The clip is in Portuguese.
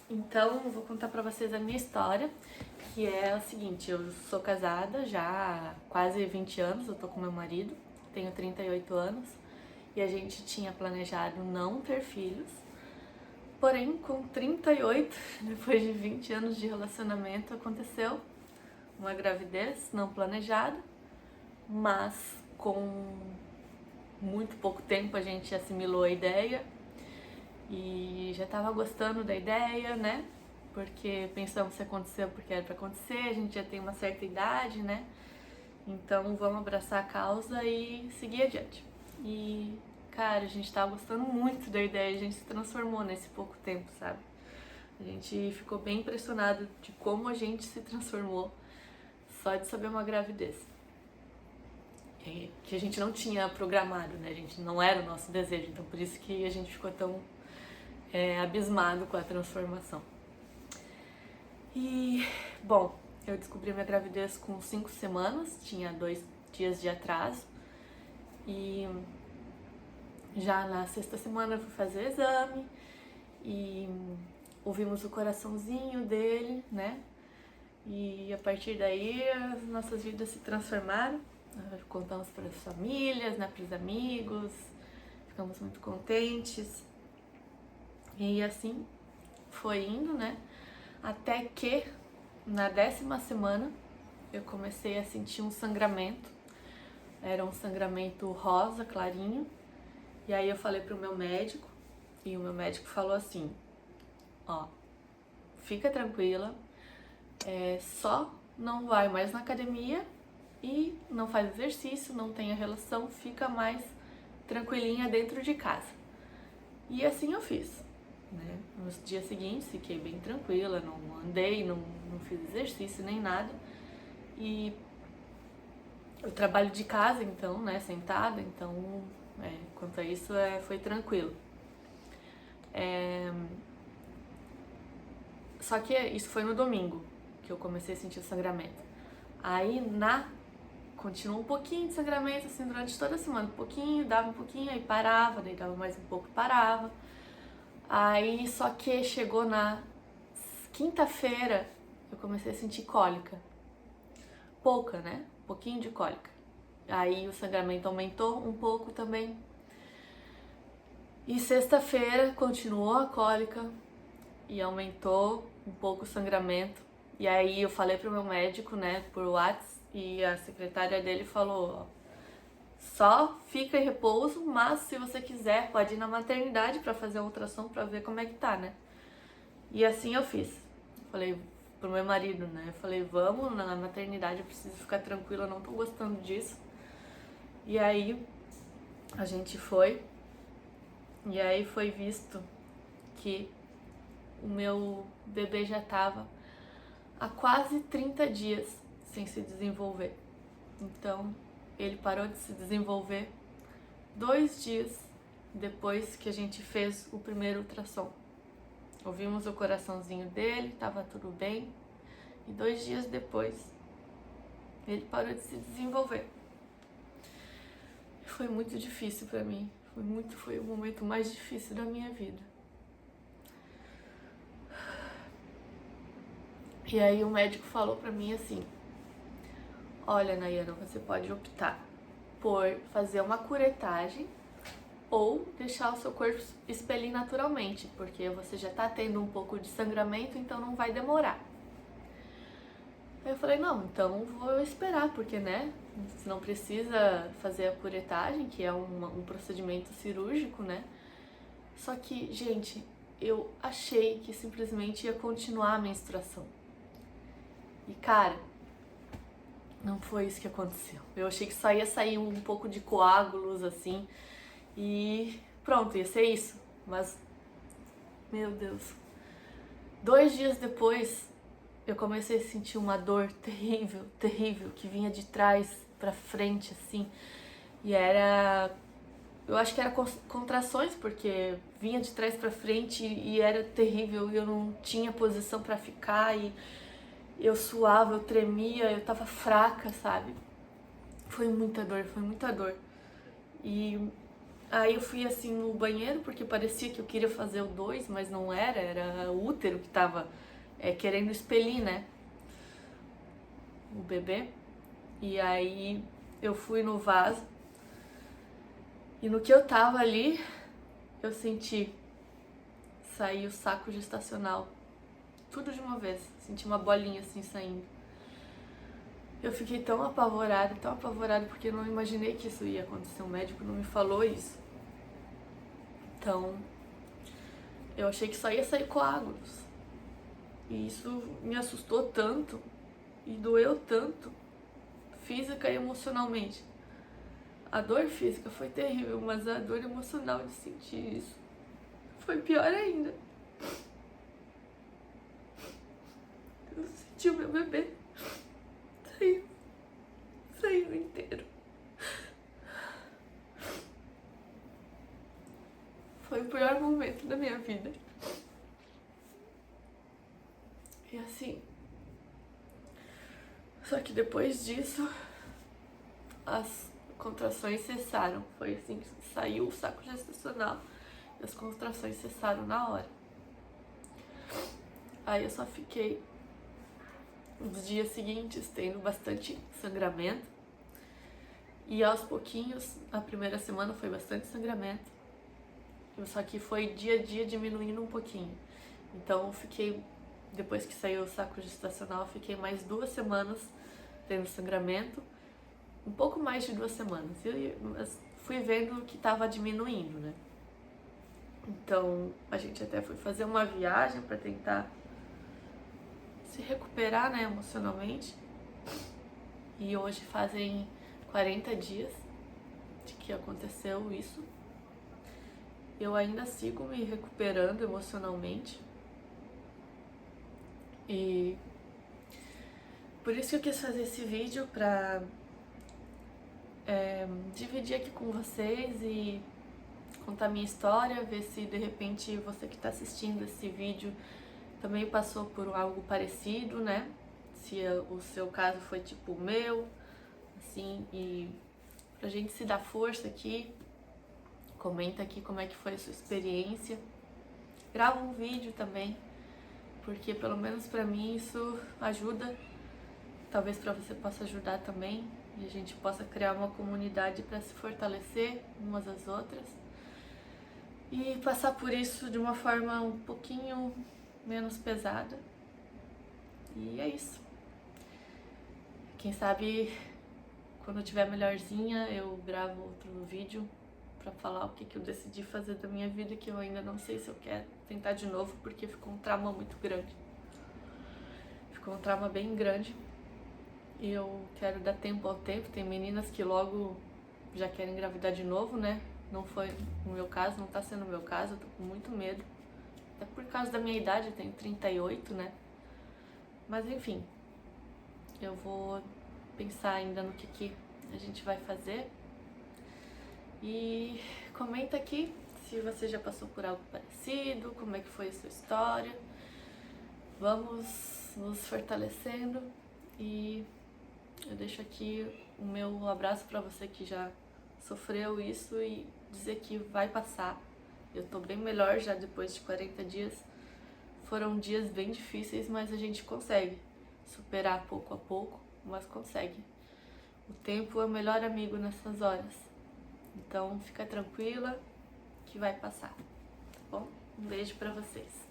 Então, vou contar pra vocês a minha história, que é o seguinte, eu sou casada já há quase 20 anos, eu tô com meu marido, tenho 38 anos, e a gente tinha planejado não ter filhos, porém, com 38, depois de 20 anos de relacionamento, aconteceu uma gravidez não planejada, mas com muito pouco tempo a gente assimilou a ideia e já tava gostando da ideia, né? Porque pensamos se aconteceu porque era pra acontecer, a gente já tem uma certa idade, né? Então vamos abraçar a causa e seguir adiante. E, cara, a gente tava gostando muito da ideia, a gente se transformou nesse pouco tempo, sabe? A gente ficou bem impressionado de como a gente se transformou só de saber uma gravidez. Que a gente não tinha programado, né? A gente não era o nosso desejo, então por isso que a gente ficou tão abismado com a transformação. E, bom, eu descobri minha gravidez com 5 semanas, tinha 2 dias de atraso. E já na sexta semana eu fui fazer exame e ouvimos o coraçãozinho dele, né? E a partir daí as nossas vidas se transformaram. Contamos para as famílias, né, para os amigos, ficamos muito contentes. E assim foi indo, né? Até que na 10ª semana eu comecei a sentir um sangramento. Era um sangramento rosa, clarinho. E aí eu falei pro meu médico, e o meu médico falou assim, ó, fica tranquila, só não vai mais na academia e não faz exercício, não tenha relação, fica mais tranquilinha dentro de casa. E assim eu fiz, né? Nos dias seguintes fiquei bem tranquila, não andei, não fiz exercício nem nada. E eu trabalho de casa, então, né, sentada, então, quanto a isso, foi tranquilo. Só que isso foi no domingo, que eu comecei a sentir o sangramento. Aí, continuou um pouquinho de sangramento, assim, durante toda a semana. Um pouquinho, dava um pouquinho, aí parava, daí dava mais um pouco, parava. Aí, só que chegou na quinta-feira, eu comecei a sentir cólica. Pouca, né? Um pouquinho de cólica. Aí o sangramento aumentou um pouco também. E sexta-feira continuou a cólica e aumentou um pouco o sangramento. E aí eu falei pro meu médico, né, por WhatsApp, e a secretária dele falou, ó, só fica em repouso, mas se você quiser pode ir na maternidade pra fazer a ultrassom pra ver como é que tá, né? E assim eu fiz. Falei pro meu marido, né, eu falei, vamos na maternidade, eu preciso ficar tranquila, eu não tô gostando disso. E aí a gente foi, e aí foi visto que o meu bebê já estava há quase 30 dias sem se desenvolver. Então, ele parou de se desenvolver 2 dias depois que a gente fez o primeiro ultrassom. Ouvimos o coraçãozinho dele, estava tudo bem, e 2 dias depois ele parou de se desenvolver. Foi muito difícil para mim, foi o momento mais difícil da minha vida. E aí o médico falou pra mim assim, olha, Nayana, você pode optar por fazer uma curetagem ou deixar o seu corpo expelir naturalmente, porque você já tá tendo um pouco de sangramento, então não vai demorar. Aí eu falei, não, então vou esperar, porque, né, você não precisa fazer a curetagem, que é um procedimento cirúrgico, né? Só que, gente, eu achei que simplesmente ia continuar a menstruação. E, cara, não foi isso que aconteceu. Eu achei que só ia sair um pouco de coágulos, assim, e pronto, ia ser isso. Mas, meu Deus. 2 dias depois, eu comecei a sentir uma dor terrível, terrível, que vinha de trás pra frente, assim. E era... eu acho que era contrações, porque vinha de trás pra frente e era terrível. E eu não tinha posição pra ficar e eu suava, eu tremia, eu tava fraca, sabe? Foi muita dor, foi muita dor. E Aí eu fui assim no banheiro, porque parecia que eu queria fazer o 2, mas não era, era o útero que tava querendo expelir, né? O bebê. E aí eu fui no vaso, e no que eu tava ali, eu senti sair o saco gestacional. Tudo de uma vez. Senti uma bolinha assim saindo. Eu fiquei tão apavorada, porque eu não imaginei que isso ia acontecer. O médico não me falou isso. Então, eu achei que só ia sair coágulos. E isso me assustou tanto e doeu tanto, física e emocionalmente. A dor física foi terrível, mas a dor emocional de sentir isso foi pior ainda. Eu senti o meu bebê saindo inteiro. Foi o pior momento da minha vida. E assim, só que depois disso, as contrações cessaram. Foi assim que saiu o saco gestacional e as contrações cessaram na hora. Aí eu só fiquei os dias seguintes tendo bastante sangramento. E aos pouquinhos, a primeira semana foi bastante sangramento. Só que foi dia a dia diminuindo um pouquinho. Então eu fiquei, depois que saiu o saco gestacional, eu fiquei mais 2 semanas tendo sangramento. Um pouco mais de 2 semanas. Mas fui vendo que tava diminuindo, né? Então a gente até foi fazer uma viagem para tentar se recuperar, né, emocionalmente. E hoje fazem 40 dias de que aconteceu isso. Eu ainda sigo me recuperando emocionalmente. E por isso que eu quis fazer esse vídeo pra dividir aqui com vocês e contar minha história, ver se de repente você que tá assistindo esse vídeo também passou por algo parecido, né? Se o seu caso foi tipo o meu, assim, e pra gente se dar força aqui, comenta aqui como é que foi a sua experiência. Grava um vídeo também, porque pelo menos pra mim isso ajuda. Talvez pra você possa ajudar também e a gente possa criar uma comunidade pra se fortalecer umas às outras e passar por isso de uma forma um pouquinho menos pesada. E é isso. Quem sabe quando eu tiver melhorzinha eu gravo outro vídeo pra falar o que eu decidi fazer da minha vida, que eu ainda não sei se eu quero tentar de novo, porque ficou um trauma muito grande. Ficou um trauma bem grande e eu quero dar tempo ao tempo. Tem meninas que logo já querem engravidar de novo, né? Não foi o meu caso, não tá sendo o meu caso, eu tô com muito medo. Até por causa da minha idade, eu tenho 38, né? Mas enfim, eu vou pensar ainda no que a gente vai fazer. E comenta aqui se você já passou por algo parecido, como é que foi a sua história. Vamos nos fortalecendo e eu deixo aqui o meu abraço para você que já sofreu isso e dizer que vai passar. Eu tô bem melhor já depois de 40 dias. Foram dias bem difíceis, mas a gente consegue superar pouco a pouco, mas consegue. O tempo é o melhor amigo nessas horas. Então fica tranquila que vai passar, tá bom? Um beijo pra vocês.